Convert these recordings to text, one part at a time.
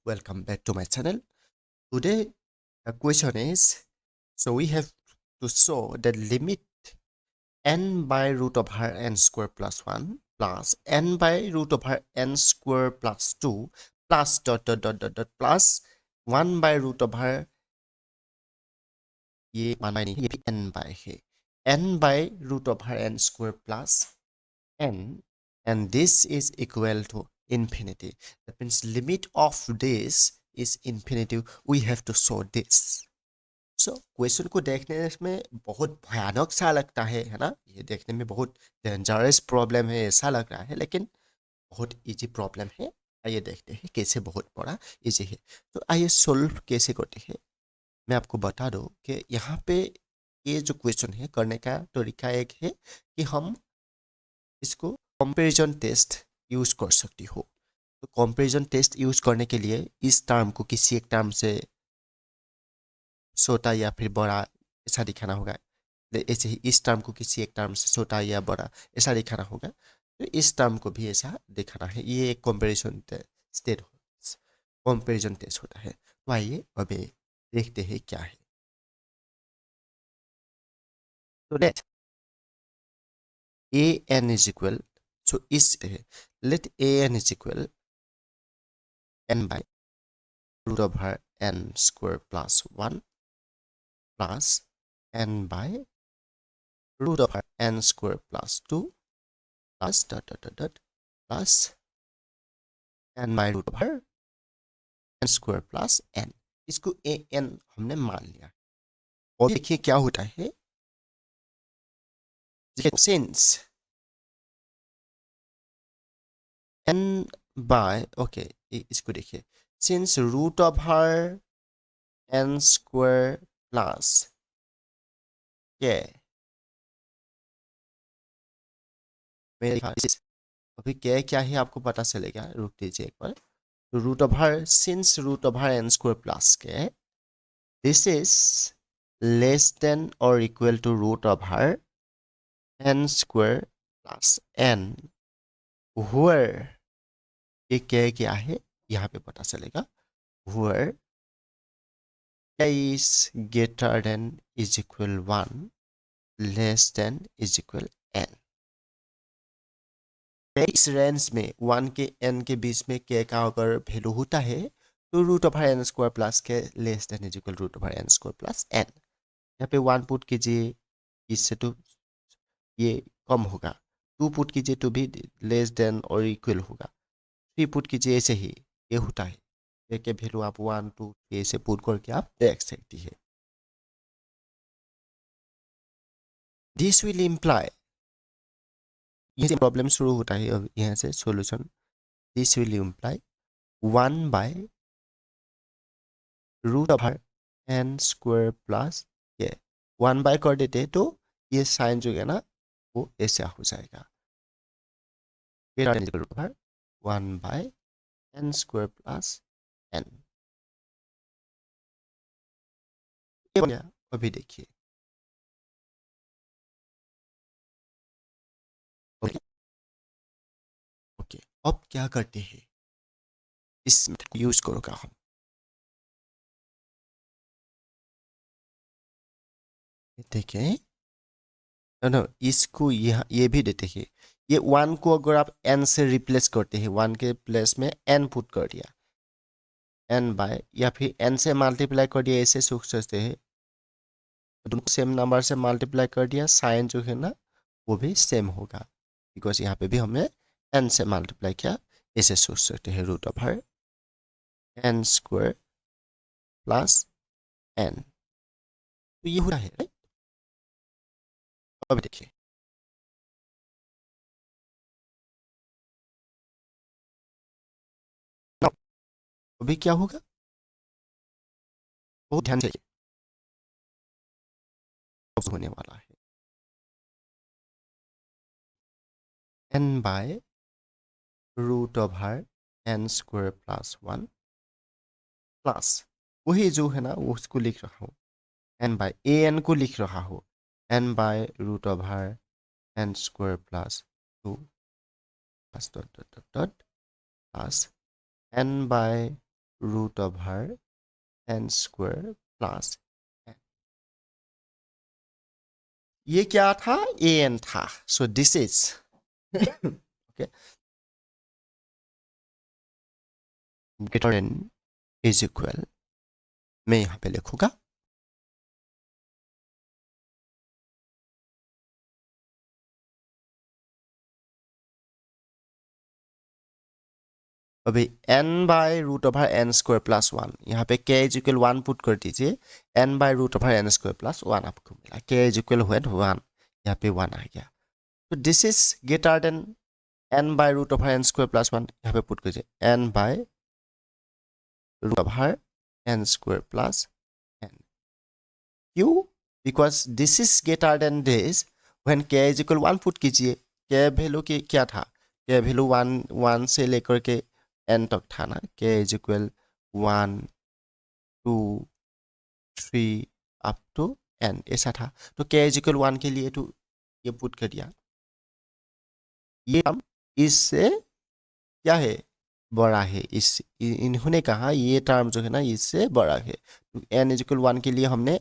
welcome back to my channel. Today the question is, so we have to show the limit n by root over n square plus 1 plus n by root over n square plus 2 plus plus 1 by root over ये 1 by नहीं ये भी n by है n by root over n square plus n, and this is equal to infinity. That means limit of this is infinity. We have to show this. So question को देखने में बहुत भयानक सा लगता है ना, ये देखने में बहुत डेंजरस प्रॉब्लम है ऐसा लग रहा है, लेकिन बहुत इजी प्रॉब्लम है। आइए देखते हैं कैसे बहुत बड़ा इजी है। तो आइए सोल्व कैसे करते हैं, मैं आपको बता दूं कि यहाँ पे ये जो क्वेश्चन है करने का तरीका एक है कि हम इसको कंपैरिजन टेस्ट यूज कर सकती हो। तो कंपैरिजन टेस्ट यूज करने के लिए इस टर्म को किसी एक टर्म से छोटा या फिर बड़ा ऐसा दिखाना होगा, ऐसे ही इस टर्म को किसी एक टर्म से छोटा या बड़ा ऐसा दिखाना होगा। तो इस टर्म को भी ऐसा दिखाना है। ये एक कंपैरिजन टेस्ट कंपैरिजन टेस्ट होता है। तो आइए अभी देखते हैं क्या है। तो late an is equal, so इस let an is equal n by root over n square plus 1 plus n by root over n square plus 2 plus plus n by root over n square plus n। इसको an हमने मान लिया। और देखिए क्या होता है, since n by ओके इसको देखिए, since root over n square plus k अभी क्या क्या है आपको पता चलेगा, रुक दीजिए एक बार। तो root over since root over N square plus K this is less than और equal to root over N square plus N, where ये क्या है यहाँ पे पता चलेगा, where is greater than is equal 1 less than is equal N. इस range में 1 के n के बीच में k का अगर वैल्यू होता है तो root over N square plus K less than is equal root over N square plus N. यहाँ पे 1 पुट कीजिए, इससे तो ये कम होगा। 2 पुट कीजिए तो भी लेस देन और इक्वल होगा। 3 पुट कीजिए, ऐसे ही ये होता है। k के वैल्यू आप 1 2 ऐसे पुट करके आप देख सकती है। दिस विल इम्प्लाई, ये प्रॉब्लम शुरू होता है अब यहाँ से solution. This will imply 1 by root over N square plus ये 1 बाय कर देते तो ये साइन जो है ना वो ऐसा हो जाएगा, root over 1 by N square plus n. अभी देखिए ओके अब क्या करते हैं, इस मेथड को यूज करोगा हम। देखिए ना इसको यहाँ ये भी देते हैं, ये 1 को अगर आप n से रिप्लेस करते हैं, 1 के प्लेस में n पुट कर दिया, n बाय या फिर n से मल्टीप्लाई कर दिया, ऐसे सोच सकते हैं। दोनों सेम नंबर से मल्टीप्लाई कर दिया, साइन जो है ना वो भी सेम होगा, बिकॉज यहाँ पे भी हमने n से मल्टीप्लाई किया। ऐसे सोच सकते हैं root over n square plus n। तो ये हो रहा है right? अब देखिए अभी क्या होगा, बहुत ध्यान से होने वाला है n by root over n square plus 1 plus वही जो है ना वो उसको लिख रहा हूँ, n बाय an को लिख रहा हूँ n by root over n square plus 2 plus dot dot dot dot plus n by root over N square plus n. ये क्या था? ए एन था। So this is okay greater than is equal, मैं यहां पे लिखूंगा अभी n by root over N square plus one, यहाँ पे k is equal one put कर दीजिए, n by root over N square plus one आपको मिला, k इज इक्वल वन, यहाँ पे वन आ गया। तो this is greater than n by root over N square plus one, यहाँ पे पुट कीजिए n by root over N square plus n। क्यों? Because this is greater than this, when k is equal one put कीजिए, k value की क्या था? k value one one से लेकर के n तक था ना, k is equal one two three up to n ऐसा था। तो k इज इक्वल वन के लिए तो ये पुट कर दिया, ये टर्म इससे क्या है? बड़ा है। इन्होंने कहा ये टर्म जो है ना इससे बड़ा है, तो n इज इक्वल वन के लिए हमने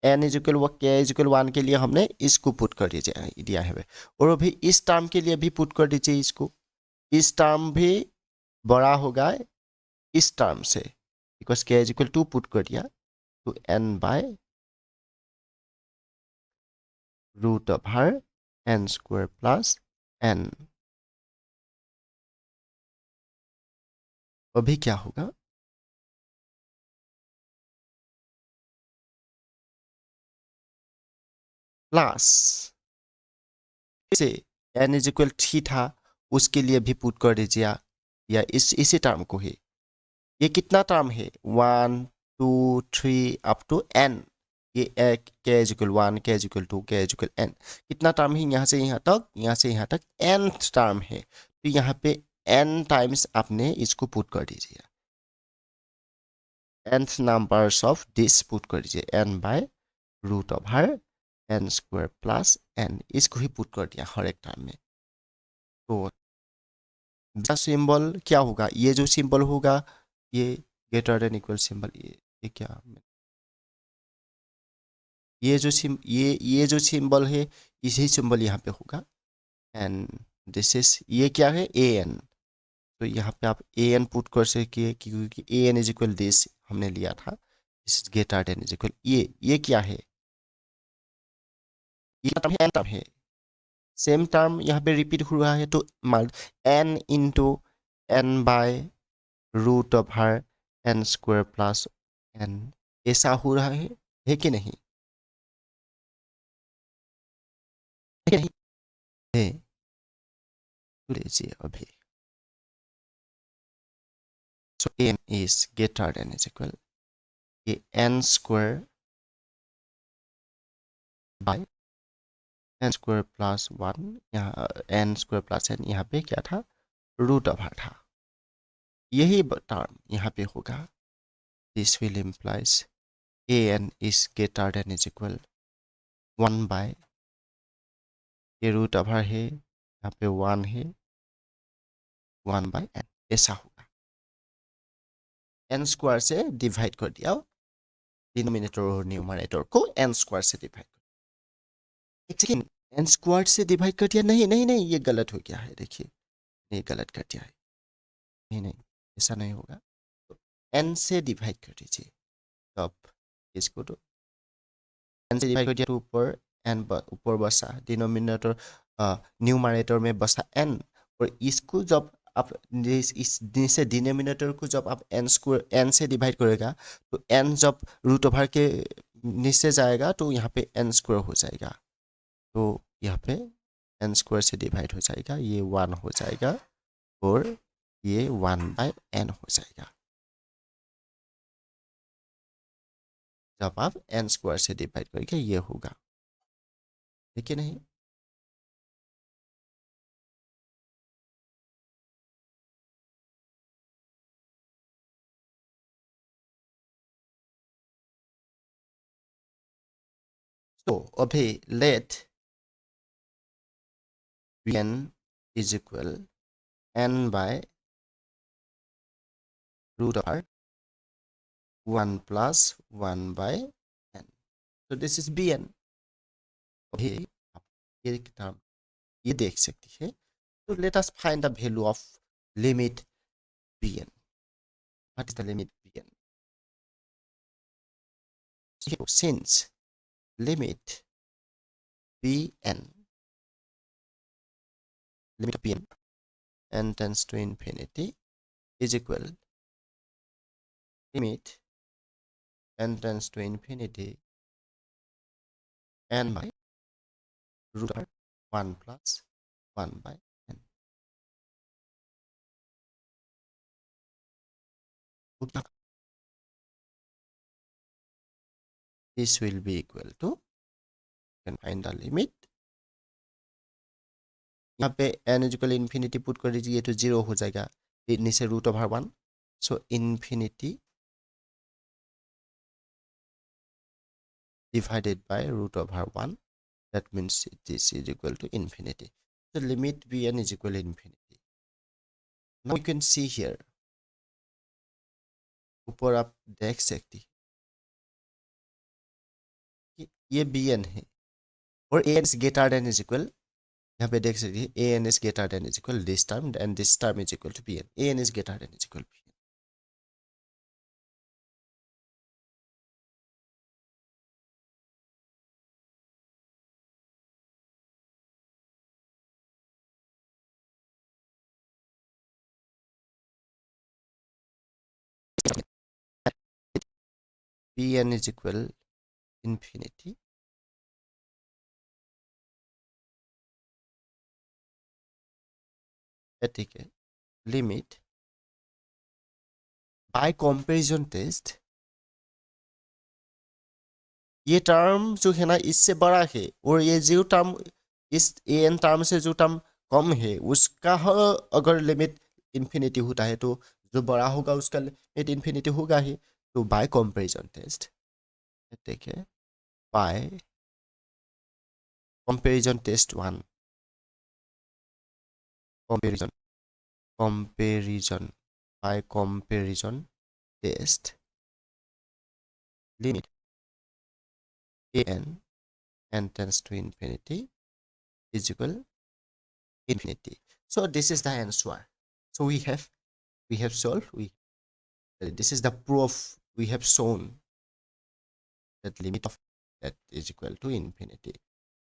n is equal k is equal one के लिए हमने इसको पुट कर दीजिए दिया है। और अभी इस टर्म के लिए भी पुट कर दीजिए इसको, इस टर्म भी बड़ा होगा इस टर्म से, because k is equal two put कर दिया, तो n by root over N square plus n। अभी क्या होगा? प्लस से n इज इक्वल थ्री था, उसके लिए भी पुट कर दीजिए, या इसी टर्म को ही। ये कितना टर्म है? One two three up to n। ये k is equal one, k is equal two, k is equal n। कितना टर्म है यहाँ से यहाँ तक? यहाँ से यहाँ तक nth टर्म है, तो यहाँ पे n टाइम्स आपने इसको पुट कर दीजिए, nth numbers of this put कर दीजिए, n by root over N square plus n, इसको ही पुट कर दिया हर एक टर्म में। तो सिंबल क्या होगा? ये जो सिंबल होगा ये ग्रेटर देन इक्वल सिंबल, ये क्या, ये जो सिंबल है इसी सिंबल यहाँ पे होगा। एंड दिस इज, ये क्या है? A N. तो यहाँ पे आप ए एन पुट कर सकिए, क्योंकि a n is equal this हमने लिया था, this is greater than is equal ये क्या है? ये टर्म है, एन टर्म है, सेम टर्म यहाँ पे रिपीट हुआ है, तो n into n by root over N square plus n, ऐसा हो रहा है कि नहीं? है कि नहीं? है। तो लीजिए अभी, so N is greater than is equal, ये N square by N square plus one, यहाँ एन स्क्वायर प्लस एन, यहाँ पे क्या था? रूट ओवर था। यही टर्म यहाँ पे होगा, this will implies a n is greater than is equal one by, ये रूट ओवर है, यहाँ पे वन है, वन बाय एन, ऐसा होगा। एन स्क्वायर से डिवाइड कर दिया, डिनोमिनेटर और न्यूमरेटर को एन स्क्वायर से डिवाइड कर, एक सेकेंड, एन स्क्वायर से डिवाइड कर दिया? नहीं नहीं नहीं, ये गलत हो गया है, देखिए ये गलत कर दिया है, नहीं नहीं ऐसा नहीं होगा। तो एन से डिवाइड कर दीजिए, तब इसको तो एन से डिवाइड कर दिया तो ऊपर एन ऊपर बसा, डिनोमिनेटर न्यूमरेटर में बसा एन, और इसको जब आप इस डिनोमिनेटर को जब आप एन स्क्वायर एन से डिवाइड करेगा, तो एन जब रूट ओवर के नीचे जाएगा तो यहाँ पे एन स्क्वायर हो जाएगा, तो यहाँ पे एन स्क्वायर से डिवाइड हो जाएगा, ये वन हो जाएगा, और ये वन बाय एन हो जाएगा, जब आप एन स्क्वायर से डिवाइड करके ये होगा, ठीक है नहीं? तो अभी late n is equal n by root over 1 plus 1 by n. So this is bn. Okay, ये टर्म ये देख सकती है. So let us find the value of limit bn. What is the limit bn? So since limit bn, limit of bn n tends to infinity is equal limit n tends to infinity n by root of 1 plus 1 by n. This will be equal to, you can find the limit. यहाँ पे n is equal infinity put कर दीजिए तो 0 हो जाएगा. नीचे root over 1. So infinity divided by root over 1. That means this is equal to infinity. So limit bn is equal to infinity. Now you can see here. ऊपर आप देख सकते हैं कि ये bn है और an is greater than is equal. यहाँ पे देख सकते हैं an is greater than is equal this term and this term is equal to bn. an is greater than is equal to bn. bn is equal infinity. ठीक है. Limit by comparison test. ये term जो है ना इससे बड़ा है और ये जो टर्म इस an टर्म से जो टर्म कम है उसका अगर लिमिट इन्फिनिटी होता है तो जो बड़ा होगा उसका लिमिट इन्फिनिटी होगा ही. तो बाय कंपैरिजन टेस्ट देखिए by comparison test 1 comparison by comparison test limit an n tends to infinity is equal infinity. So this is the answer. So we have solved. This is the proof. We have shown that limit of that is equal to infinity.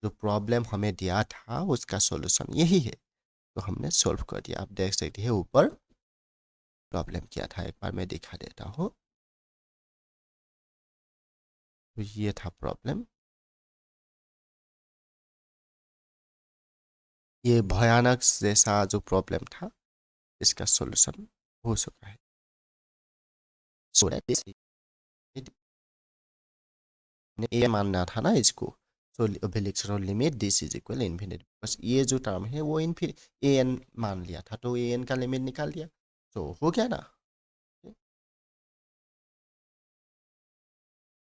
जो problem हमें दिया था उसका solution यही है तो हमने solve कर दिया. आप देख सकते हैं ऊपर प्रॉब्लम क्या था. एक बार मैं दिखा देता हूँ. तो ये था प्रॉब्लम. ये भयानक जैसा जो प्रॉब्लम था इसका सॉल्यूशन हो चुका है. सो ये मानना था ना इसको. सो अभी लिख रहा हूँ limit this is equal infinity. बस ये जो टर्म है वो ए एन मान लिया था तो ए एन का लिमिट निकाल दिया. तो हो गया ना.